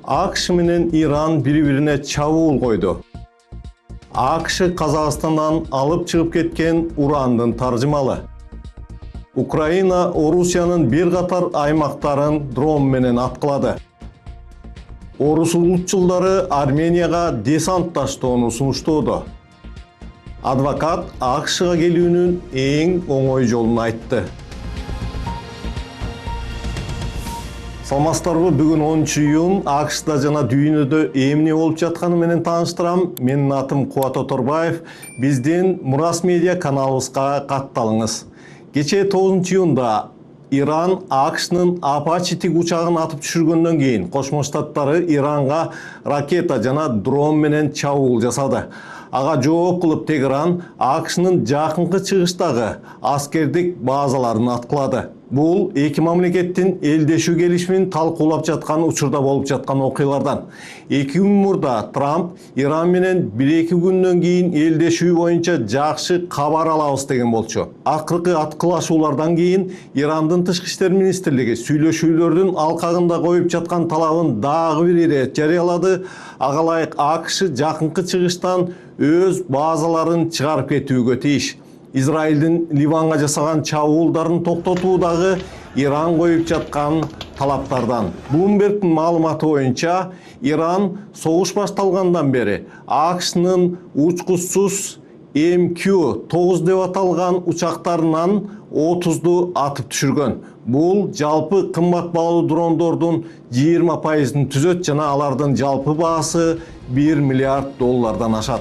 AQSh менен Иран бири-бирине чабуул койду. AQSh Казакстандан алып чыгып кеткен урандын таржымалы. Украина Орусиянын бир катар аймактарын дрон менен аткылады. Орус улутчулдары Арменияга десант таштоону сунуштоодо. Адвокат AQShга келүүнүн эң оңой жолун айтты. Саламатсыздарбы, бүгүн 10 июнь AQShда жана дүйнөдө эмне болуп жатканы менен тааныштырам. Менин атым Кубат Оторбаев. Биздин Мурас Медиа каналыбызга катталыңыз. Кечээ 9 июнда Иран AQShnын Apache тик учагын атып түшүргөндөн кийин Кошмо Штаттары Иранга ракета жана дрон менен чабуул жасады. Ага жооп кылып Тегеран AQShnын жакынкы чыгыштагы аскердик базаларын аткылады. Бул эки мамлекеттин элдешүү келишимин талкуулап жаткан учурда болуп жаткан окуялардан. 2 күн мурда Трамп Иран менен 1-2 күндөн кийин элдешүү боюнча жакшы кабар алабыз деген болчу. Акыркы аткылашуулардан кийин Ирандын тышкы иштер министрлиги сүйлөшүүлөрдүн алкагында коюп жаткан талабын дагы бир ирет жарыялады. Ага ылайык AQSh жакынкы чыгыштан өз базаларын чыгарып кетүүгө тийиш. Израилдин Ливанга жасаган чабуулдарын токтотуудагы Иран коюп жаткан талаптардан. Bloomberg'тин маалыматы боюнча, Иран согуш башталгандан бери AQShnын учкучсуз MQ-9 деп аталган учактарынан 30ду атып түшүргөн. Бул жалпы кымбат баалуу дрондордун 20%-ын түзөт жана алардын жалпы баасы $1 миллиард ашат.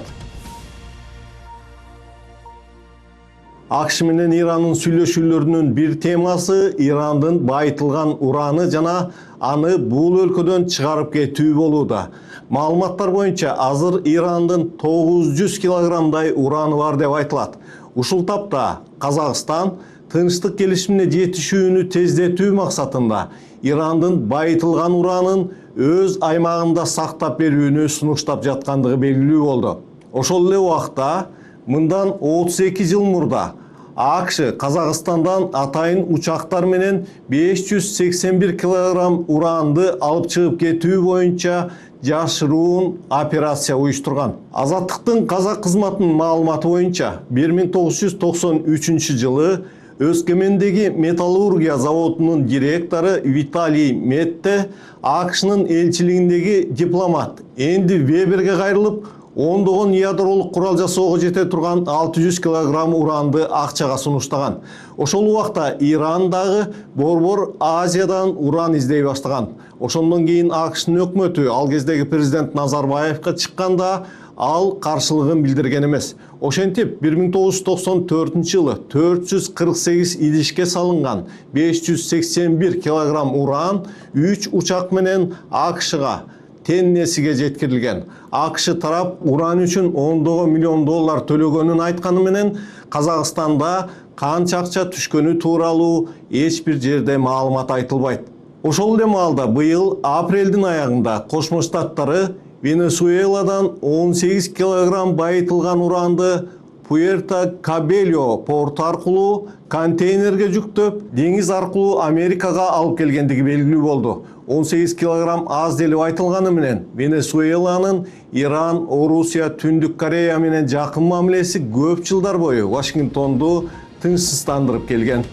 AQSh менен Иранын сүйлөшүүлөрүнүн бир темасы Ирандын байытылган ураны жана аны бул өлкөдөн чыгарып кетүү болууда. Маалыматтар боюнча азыр Ирандын 900 килограммдай ураны бар деп айтылат. Ушул тапта Казакстан тынчтык келишимине жетишүүнү тездетүү максатында Ирандын байытылган уранын өз аймагында сактап берүүнү сунуштап жаткандыгы белгилүү болду. Ошол эле убакта мындан 32 жыл мурда AQSh Казакстандан атайын учактар менен 581 килограмм уранды алып чыгып кетүү боюнча жашыруун операция уюштурган. Азаттыктын казак кызматынын маалыматы боюнча 1993 жылы Өскемендеги металлургия заводунун директору Виталий Метте AQShnын элчилигиндеги дипломат Энди Веберге кайрылып, ондогон ядролук курал жасоого жете турган 600 килограмм уранды акчага сунуштаган. Ошол убакта Иран дагы борбор Азиядан уран издей баштаган. Ошондон кийин AQShnын өкмөтү ал кездеги президент Назарбаевга чыкканда ал каршылыгын билдирген эмес. Ошентип 1994 жылы 448 идишке салынган 581 килограмм уран 3 учак менен AQShга Теннессиге жеткирилген. AQSh тарап уран үчүн $10 миллион төлөгөнүн айтканы менен Казакстанда канча акча түшкөнү тууралуу эч бир жерде маалымат айтылбайт. Ошол эле маалда быйыл апрелдин аягында Кошмо Штаттары Венесуэладан 18 килограмм байытылган уранды Пуэрто-Кабельо порту аркылуу контейнерге жүктөп, деңиз аркылуу Америкага алып келгендиги белгилүү болду. 18 килограмм аз делип айтылганы менен Венесуэланын Иран, Орусия, Түндүк Корея менен жакын мамилеси көп жылдар бою Вашингтонду тынчсыздандырып келген.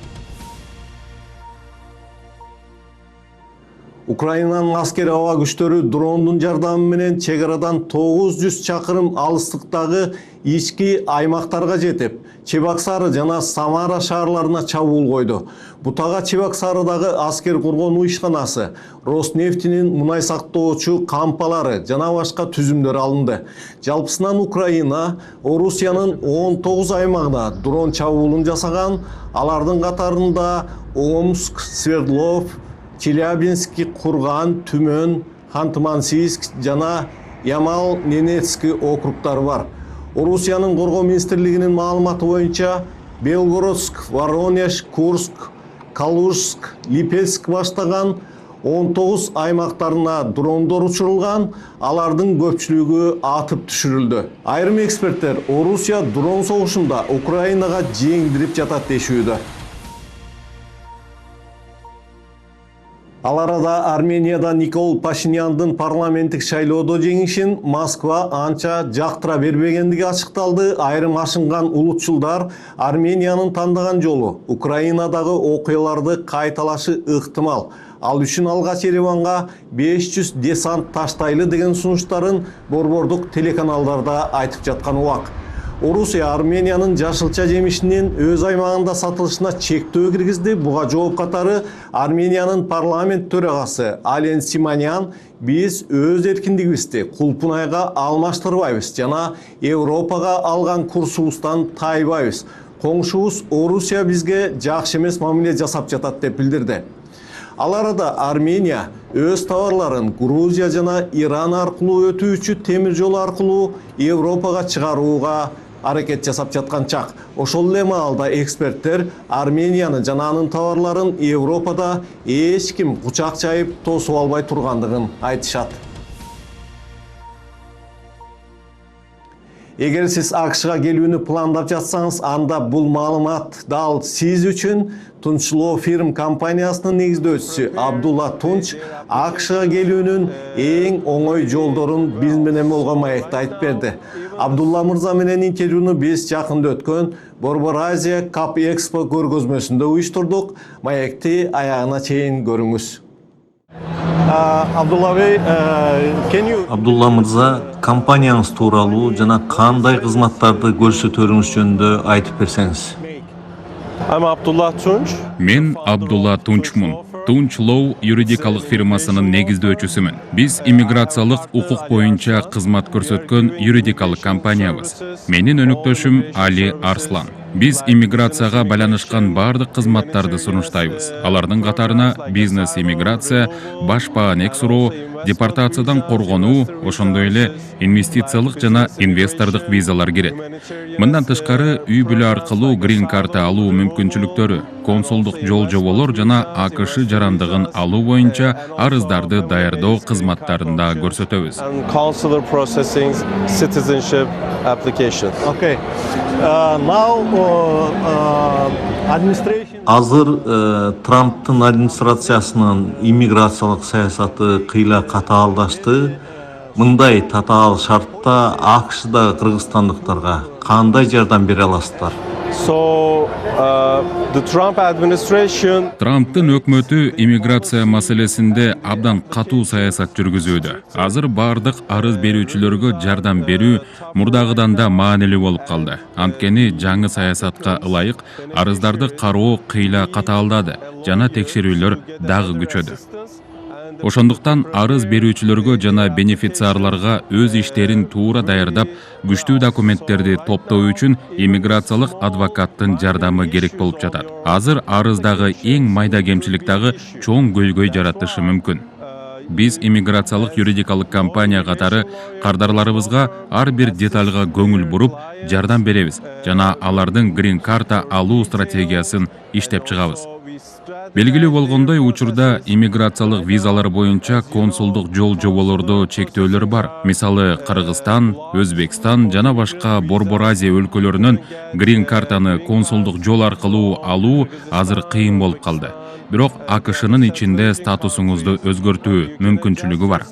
Украинанын аскери аба күчтөрү дрондун жардамы менен чек арадан 900 чакырым алыстыктагы ички аймактарга жетип, Чебоксары жана Самара шаарларына чабуул койду. Бутага Чебоксарыдагы аскер коргонуу ишканасы, Роснефтинин мунай сактоочу кампалары жана башка түзүмдөр алынды. Жалпысынан Украина Орусиянын 19 аймагына дрон чабуулун жасаган, алардын катарында Омск, Свердлов, Челябинск, Курган, Түмөн, Ханты-Мансийск жана Ямал-Ненецкий округдары бар. Орусиянын коргоо министрлигинин маалыматы боюнча Белгородск, Воронеж, Курск, Калужск, Липецк баштаган 19 аймактарына дрондор учурулган, алардын көпчүлүгү атып түшүрүлдү. Айрым эксперттер Орусия дрон согушунда Украинага жеңдирип жатат дешүүдө. Ал арада Арменияда Никол Пашиняндын парламенттик шайлоодо жеңишин Москва анча жактыра бербегендиги ачыкталды. Айрым ашынган улутчулдар Армениянын тандаган жолу Украинадагы окуяларды кайталашы ыктымал. Ал үчүн алгач Ереванга 500 десант таштайлы деген сунуштарын борбордук телеканалдарда айтып жаткан убак. Орусия Армениянын жашылча жемишинин өз аймагында сатылышына чектөө киргизди. Буга жооп катары Армениянын парламент төрагасы Ален Симонян биз өз эркиндигибизди кулпунайга алмаштырбайбыз жана Европага алган курсубуздан тайбайбыз. Коңшубуз Орусия бизге жакшы эмес мамиле жасап жатат деп билдирди. Ал арада Армения өз товарларын Грузия жана Иран аркылуу өтүүчү темир жол аркылуу Европага чыгарууга аракет жасап жаткан чак. Ошол эле маалда эксперттер Арменияны жана анын товарларын Европада эч ким кучак чайып тосуп албай тургандыгын айтышат. Эгер сиз АКШга келүүнү пландап жатсаңыз, анда бул маалымат дал сиз үчүн. Tunç Law Firm компаниясынын негиздөөчүсү Абдулла Tunç АКШга келүүнүн эң оңой жолдорун биз менен болгон маекте айтып берди. Абдулла мырза менен интервьюну биз жакында өткөн Борбор Азия Cup Expo көргөзмөсүндө уюштурдук. Маекти аягына чейин көрүңүз. Абдулла мырза, компанияңыз тууралуу жана кандай кызматтарды көрсөтөрүңүз жөнүндө айтып берсеңиз. Мен Абдулла Tunçмун. Tunç Law юридикалык фирмасынын негиздөөчүсүмүн. Биз иммиграциялык укук боюнча кызмат көрсөткөн юридикалык компаниябыз. Менин өнөктөшүм Али Арслан. Биз иммиграцияга байланышкан бардык кызматтарды сунуштайбыз. Алардын катарына бизнес иммиграция, баш бааник суроо, депортациядан коргонуу, ошондой эле инвестициялык жана инвестордук визалар кирет. Мындан тышкары үй бүлө аркылуу грин карта алуу мүмкүнчүлүктөрү, консулдук жол жоболор жана АКШ жарандыгын алуу боюнча арыздарды даярдоо кызматтарында көрсөтөбүз. Азыр Трамптын администрациясынын иммиграциялык саясаты кыйла катаалдашты. Мындай татаал шартта АКШда кыргызстандыктарга кандай жардам бере аласыздар? Трамптын өкмөтү иммиграция маселесинде абдан катуу саясат жүргүзүүдө. Азыр бардык арыз берүүчүлөргө жардам берүү мурдагыдан да маанилүү болуп калды. Анткени жаңы саясатка ылайык арыздарды кароо кыйла катаалдады жана текшерүүлөр дагы күчөдү. Ошондуктан арыз берүүчүлөргө жана бенефициарларга өз иштерин туура даярдап, күчтүү документтерди топтоо үчүн иммиграциялык адвокаттын жардамы керек болуп жатат. Азыр арыздагы эң майда кемчилик дагы чоң көйгөй жаратышы мүмкүн. Биз иммиграциялык юридикалык компания катары кардарларыбызга ар бир детальга көңүл буруп, жардам беребиз жана алардын грин карта алуу стратегиясын иштеп чыгабыз. Белгилүү болгондой, учурда иммиграциялык визалар боюнча консулдук жол жоболордо чектөөлөр бар. Мисалы, Кыргызстан, Өзбекстан жана башка Борбор Азия өлкөлөрүнөн грин картаны консулдук жол аркылуу алуу азыр кыйын болуп калды. Бирок АКШнын ичинде статусуңузду өзгөртүү мүмкүнчүлүгү бар.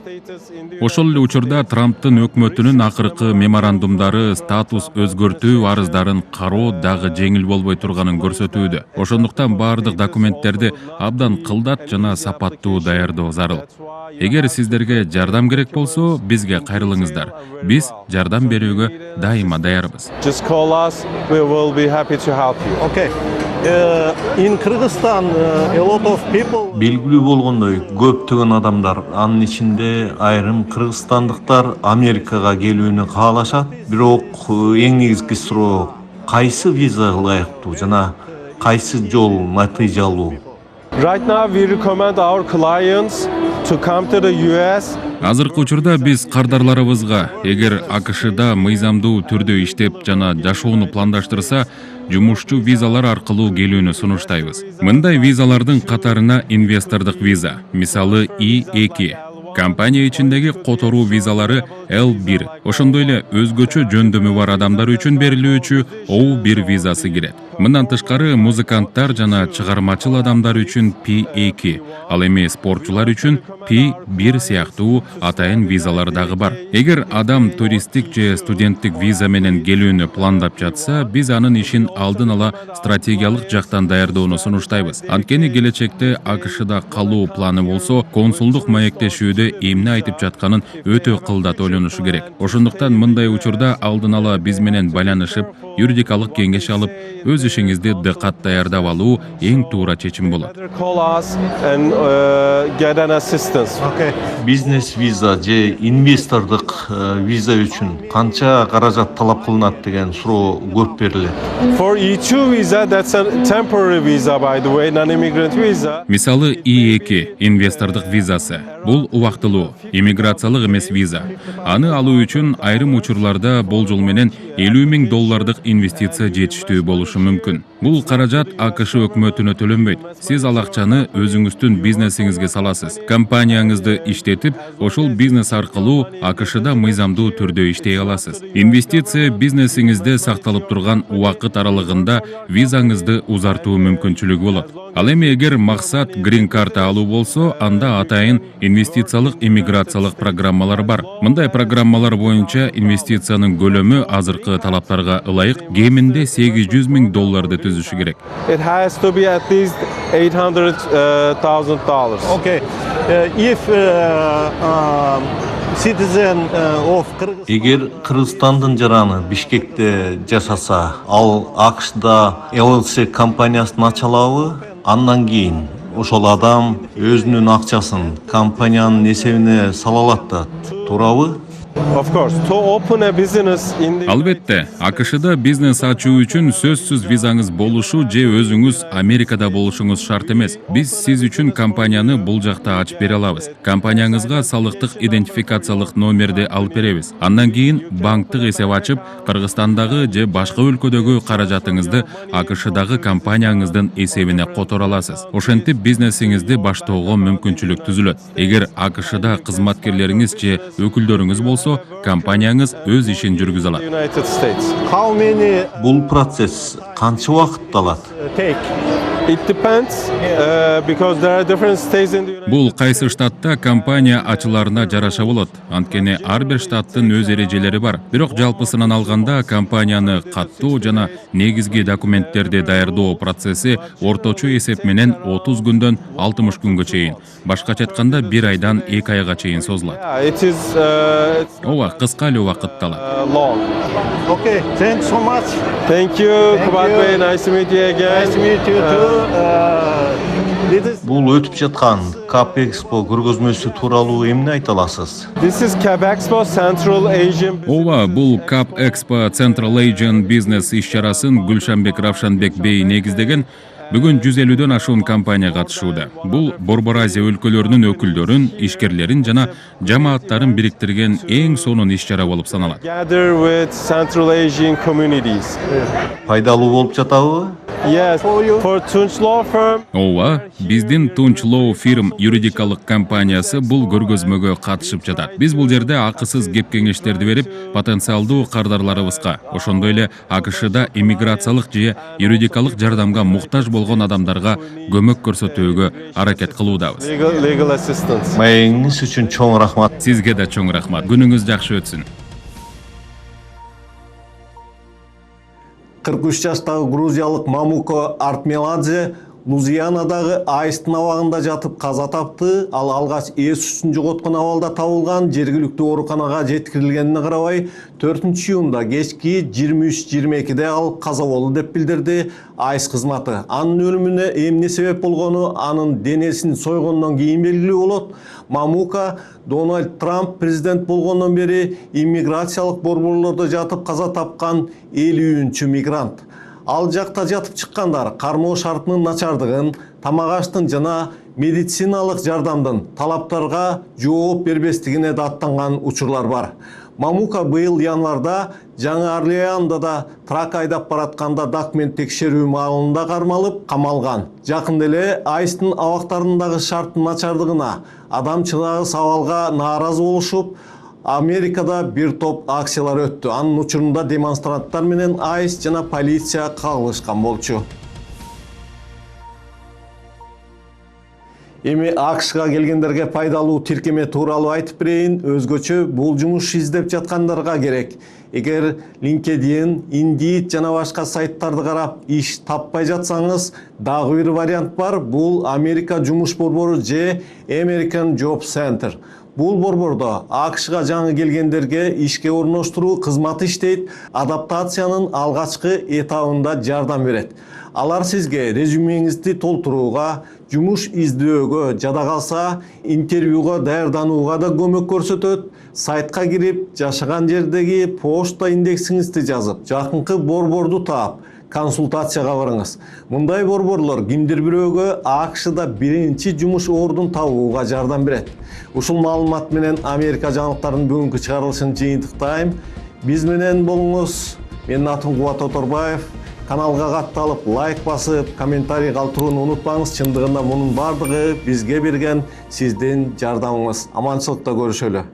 Ошол эле учурда Трамптын өкмөтүнүн акыркы меморандумдары статус өзгөртүү арыздарын кароо дагы жеңил болбой турганын көрсөтүүдө. Ошондуктан бардык документтерди абдан кылдат жана сапаттуу даярдоо зарыл. Эгер сиздерге жардам керек болсо, бизге кайрылыңыздар. Биз жардам берүүгө дайыма даярбыз. Белгилүү болгондой, көптөгөн адамдар, анын ичинде айрым кыргызстандыктар Америкага келүүнү каалашат. Бирок эң негизги суроо, кайсы виза ылайыктуу жана кайсы жол натыйжалуу? Right now we recommend our clients to come to the US. Азыркы учурда биз кардарларыбызга эгер АКШда мыйзамдуу түрдө иштеп жана жашоону пландаштырса, жумушчу визалар аркылуу келүүнү сунуштайбыз. Мындай визалардын катарына инвестордук виза, мисалы I2, компания ичиндеги которуу визалары L1, ошондой эле өзгөчө жөндөмү бар адамдар үчүн берилүүчү O1 визасы кирет. Мындан тышкары музыканттар жана чыгармачыл адамдар үчүн P2, Ал эми спортчулар үчүн P1 сыяктуу атайын визалар дагы бар. Эгер адам туристтик же студенттик виза менен келүүнү пландап жатса, биз анын ишин алдын ала стратегиялык жактан даярдоону сунуштайбыз. Анткени келечекте АКШда калуу планы болсо, консулдук маектешүүдө эмне айтып жатканын өтө кылдат ойлонушу керек. Ошондуктан мындай учурда алдын ала биз менен байланышып, юридикалык кеңеш алып, өз ишиңизди дыкат даярдап алуу эң туура чечим болот. Call us and get an assistance. Бизнес виза же инвестордук виза үчүн канча каражат талап кылынат деген суроо көп берилет. For E2 visa, that's a temporary visa, by the way, non-immigrant visa. Мисалы И2 инвестордук визасы. Бул убактылуу, иммиграциялык эмес виза. Аны алуу үчүн айрым учурларда болжол менен $50,000 инвестиция жетиштүү болушу мүмкүн. Бул каражат АКШ өкмөтүнө төлөнбөйт. Сиз ал акчаны өзүңүздүн бизнесиңизге саласыз. Компанияңызды иштетип, ошол бизнес аркылуу АКШда мыйзамдуу түрдө иштей аласыз. Инвестиция бизнесиңизде сакталып турган убакыт аралыгында визаңызды узартуу мүмкүнчүлүгү болот. Ал эми эгер максат грин карта алуу болсо, анда атайын инвестициялык иммиграциялык программалар бар. Мындай программалар боюнча инвестициянын көлөмү азыркы талаптарга ылайык кеминде $800,000 түзүшү керек. It has to be at least $800,000. Okay. If citizen of Kyrgyzstan Эгер Кыргызстандын жараны Бишкекте жашаса, ал АКШда LLC компаниясын ача алабы? Андан кийин ошол адам өзүнүн акчасын компаниянын эсебине сала алат да, туурабы? Of course, to open a business in the Албетте, АКШда бизнес ачуу үчүн сөзсүз визаңыз болушу же өзүңүз Америкада болушуңуз шарт эмес. Биз сиз үчүн компанияны бул жакта ачып бере алабыз. Компанияңызга салыктык идентификациялык номерди алып беребиз. Андан кийин банктык эсеп ачып, Кыргызстандагы же башка өлкөдөгү каражатыңызды АКШдагы компанияңыздын эсебине которо аласыз. Ошентип бизнесиңизди баштоого мүмкүнчүлүк түзүлөт. Эгер АКШда кызматкерлериңиз же өкүлдөрүңүз болсо, компанияңыз өз ишин жүргүзө алат. United States. how many Бул процесс канча убакытты алат? take? It depends because there are different states in the United Бул кайсы штатта компания ачыларына жараша болот. Анткени ар бир штаттын өз эрежелери бар. Бирок жалпысынан алганда компанияны каттоо жана негизги документтерди даярдоо процесси орточо эсеп менен 30 күндөн 60 күнгө чейин. Башкача айтканда 1 айдан 2 айга чейин созулат. It is Ооба, кыска эле убакытты алат. long. Okay, thanks so much. Thank you, Kubat you. Bey. Nice to meet you again. Nice to meet you too. This is Бул өтүп жаткан Кап Экспо көргөзмөсү тууралуу эмне айта аласыз? This is Cabexpo, Central Asian. Ооба, бул Кап Экспо Central Asian Business иш-чарасын Гүлшанбек Равшанбек Бей негиздеген. Бүгүн 150дөн ашуун компания катышууда. Бул Борбор Азия өлкөлөрүнүн өкүлдөрүн, ишкерлерин жана жамааттарын бириктирген эң сонун иш-чара болуп саналат. Together with Central Asian communities. Пайдалуу болуп жатабы? Yes, for Tunç Law Firm. Ооба, биздин Tunç Law Firm юридикалык компаниясы бул көргөзмөгө катышып жатат. Биз бул жерде акысыз кеп-кеңештерди берип, потенциалдуу кардарларыбызга, ошондой эле АКШда иммиграциялык же юридикалык жардамга муктаж болгон адамдарга көмөк көрсөтүүгө аракет кылуудабыз. Legal assistance. Маегиңиз үчүн чоң рахмат. Сизге да чоң рахмат. Күнүңүз жакшы өтсүн. 43 жаштагы грузиялык Мамуко Артмеладзе Лузианадагы Аисттин абагында жатып каза тапты. Ал алгач эс-үчүн жоготкон абалда табылган, жергиликтүү ооруканага жеткирилгенине карабай 4-июнда кечки 23:22-де ал каза болду деп билдирди Аис кызматы. Анын өлүмүнө эмне себеп болгону анын денесин сойгондон кийин белгилүү болот. Мамука Дональд Трамп президент болгондон бери иммиграциялык борборлордо жатып каза тапкан 50-чү мигрант. Ал жакта жатып чыккандар кармоо шартынын начардыгын, тамак-аштын жана медициналык жардамдын талаптарга жооп бербестигине даттанган учурлар бар. Мамука быйыл январда Жаңы Орлеанда да трак айдап баратканда документ текшерүү маалында кармалып камалган. Жакында эле Аисттин абактарындагы шарттын начардыгына адамчылагы сабалга нааразы болушуп, Америкада бир топ акциялар өттү. Анын учурунда демонстранттар менен Аис жана полиция кагылышкан болчу. Эми АКШга келгендерге пайдалуу тиркеме тууралуу айтып берейин. Өзгөчө бул жумуш издеп жаткандарга керек. Эгер LinkedIn, Indeed жана башка сайттарды карап иш таппай жатсаңыз, дагы бир вариант бар. Бул Америка жумуш борбору же American Job Center. Бул борбордо АКШга жаңы келгендерге ишке орноштуруу кызматы иштейт, адаптациянын алгачкы этабында жардам берет. Алар сизге резюмеңизди толтурууга, жумуш издөөгө, жада калса интервьюга даярданууга да көмөк көрсөтөт. Сайтка кирип, жашаган жердеги почта индексиңизди жазып, жакынкы борборду таап, консультацияга барыңыз. Мындай борборлор кимдир бирөөгө АКШда биринчи жумуш ордун табууга жардам берет. Ушул маалымат менен Америка жаңылыктарынын бүгүнкү чыгарылышын жыйынтыктайм. Биз менен болуңуз. Менин атым Кубат Оторбаев. Каналга катталып, лайк басып, комментарий калтырууну унутпаңыз. Чындыгында мунун бардыгы бизге берген сиздин жардамыңыз. Аманчылыкта көрүшөлү.